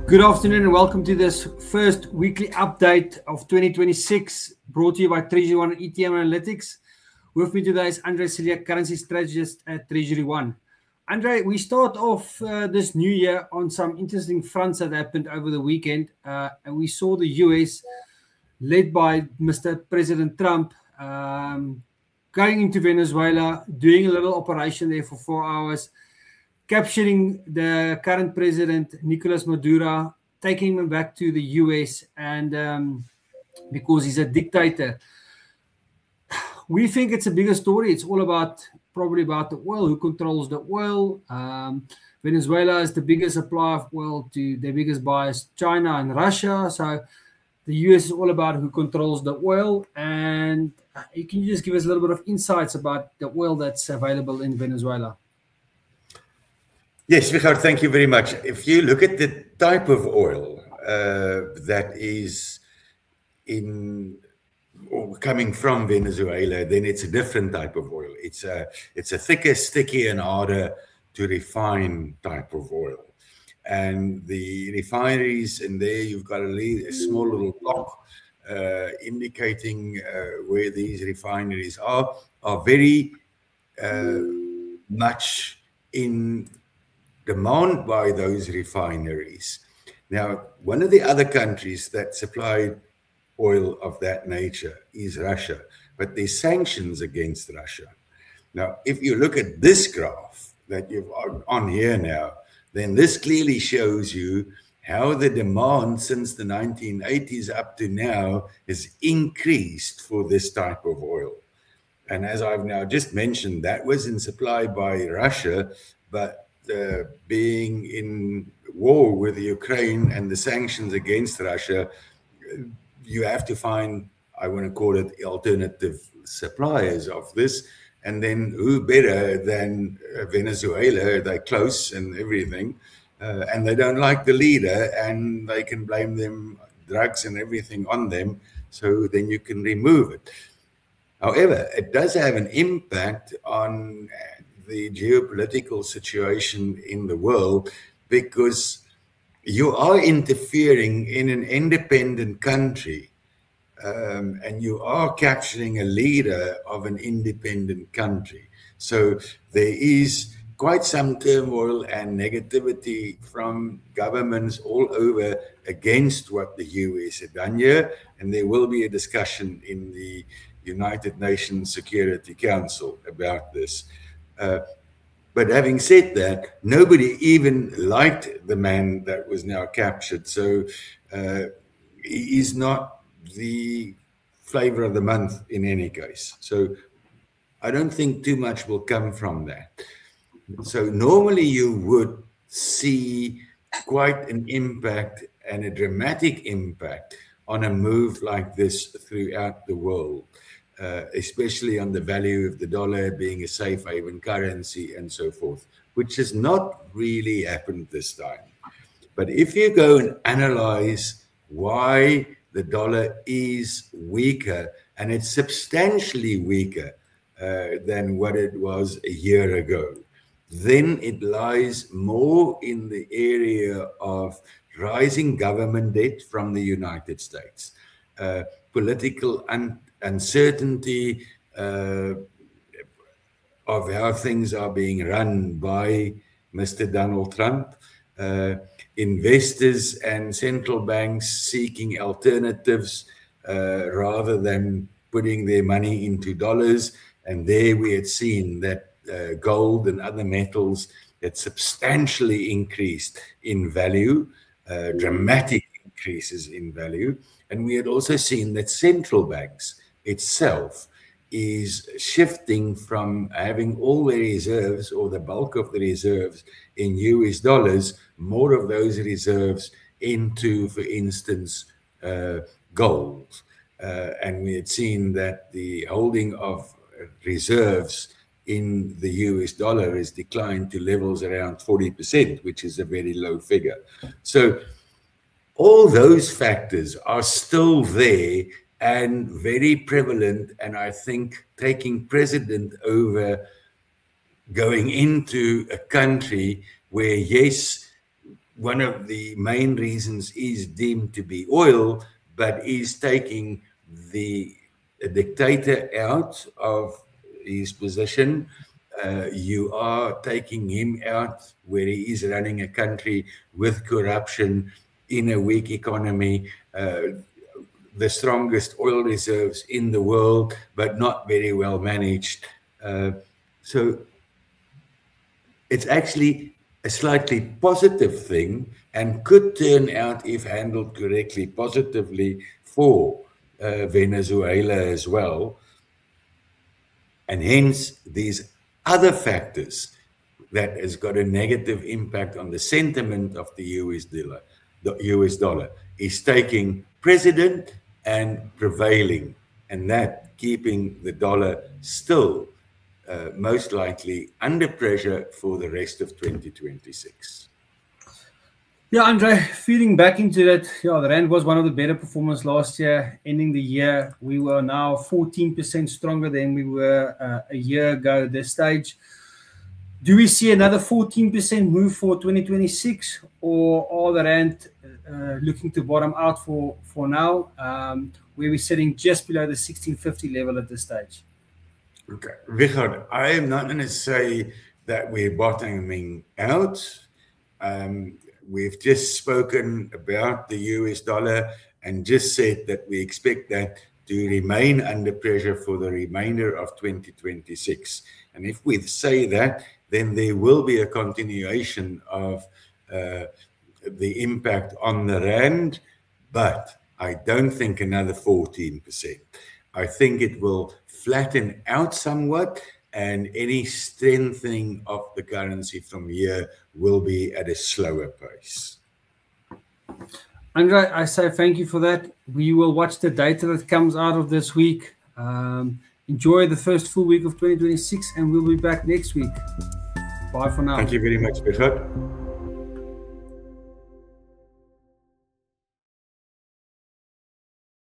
Good afternoon and welcome to this first weekly update of 2026, brought to you by Treasury One and ETM Analytics. With me today is Andre Sillier, currency strategist at Treasury One. Andre, we start off this new year on some interesting fronts that happened over the weekend, and we saw the US, led by Mr. President Trump, going into Venezuela, doing a little operation there for 4 hours, capturing the current president, Nicolas Maduro, taking him back to the US, and because he's a dictator. We think it's a bigger story. It's all probably about the oil, who controls the oil. Venezuela is the biggest supplier of oil to their biggest buyers, China and Russia. So the US is all about who controls the oil. And can you just give us a little bit of insights about the oil that's available in Venezuela? Yes, Richard, thank you very much. If you look at the type of oil that is coming from Venezuela, then it's a different type of oil. It's a thicker, sticky, and harder to refine type of oil. And the refineries, and there you've got a small little block indicating where these refineries are very much in demand by those refineries. Now, one of the other countries that supplied oil of that nature is Russia, but there's sanctions against Russia. Now, if you look at this graph that you've on here now, then this clearly shows you how the demand since the 1980s up to now has increased for this type of oil. And as I've now just mentioned, that was in supply by Russia, but being in war with Ukraine and the sanctions against Russia, you have to find, I want to call it, alternative suppliers of this. And then who better than Venezuela? They're close and everything, and they don't like the leader, and they can blame them, drugs and everything on them, so then you can remove it. However, it does have an impact on the geopolitical situation in the world, because you are interfering in an independent country, and you are capturing a leader of an independent country. So there is quite some turmoil and negativity from governments all over against what the US had done here, and there will be a discussion in the United Nations Security Council about this. But having said that, nobody even liked the man that was now captured. So he is not the flavor of the month in any case. So I don't think too much will come from that. So normally you would see quite an impact and a dramatic impact on a move like this throughout the world. Especially on the value of the dollar being a safe haven currency and so forth, which has not really happened this time. But if you go and analyze why the dollar is weaker, and it's substantially weaker than what it was a year ago, then it lies more in the area of rising government debt from the United States, political uncertainty of how things are being run by Mr. Donald Trump, investors and central banks seeking alternatives rather than putting their money into dollars. And there we had seen that gold and other metals had substantially increased in value, dramatic increases in value. And we had also seen that central banks itself is shifting from having all their reserves, or the bulk of the reserves, in US dollars, more of those reserves into, for instance, gold. And we had seen that the holding of reserves in the US dollar has declined to levels around 40%, which is a very low figure. So all those factors are still there and very prevalent, and I think taking precedent over going into a country where, yes, one of the main reasons is deemed to be oil, but is taking the dictator out of his position. You are taking him out where he is running a country with corruption in a weak economy, the strongest oil reserves in the world, but not very well managed. So it's actually a slightly positive thing and could turn out, if handled correctly, positively for Venezuela as well. And hence, these other factors that has got a negative impact on the sentiment of the US dollar is taking precedent and prevailing, and that keeping the dollar still most likely under pressure for the rest of 2026. Yeah, Andre, feeding back into that, yeah, the Rand was one of the better performers last year. Ending the year, we were now 14% stronger than we were a year ago at this stage. Do we see another 14% move for 2026, or are the Rand looking to bottom out for now, where we're sitting just below the 1650 level at this stage? Okay, Richard, I am not going to say that we're bottoming out. We've just spoken about the US dollar and just said that we expect that to remain under pressure for the remainder of 2026. And if we say that, then there will be a continuation of the impact on the Rand, but I don't think another 14%. I think it will flatten out somewhat, and any strengthening of the currency from here will be at a slower pace. Andre, I say thank you for that. We will watch the data that comes out of this week. Enjoy the first full week of 2026, and we'll be back next week. Bye for now. Thank you very much, Richard.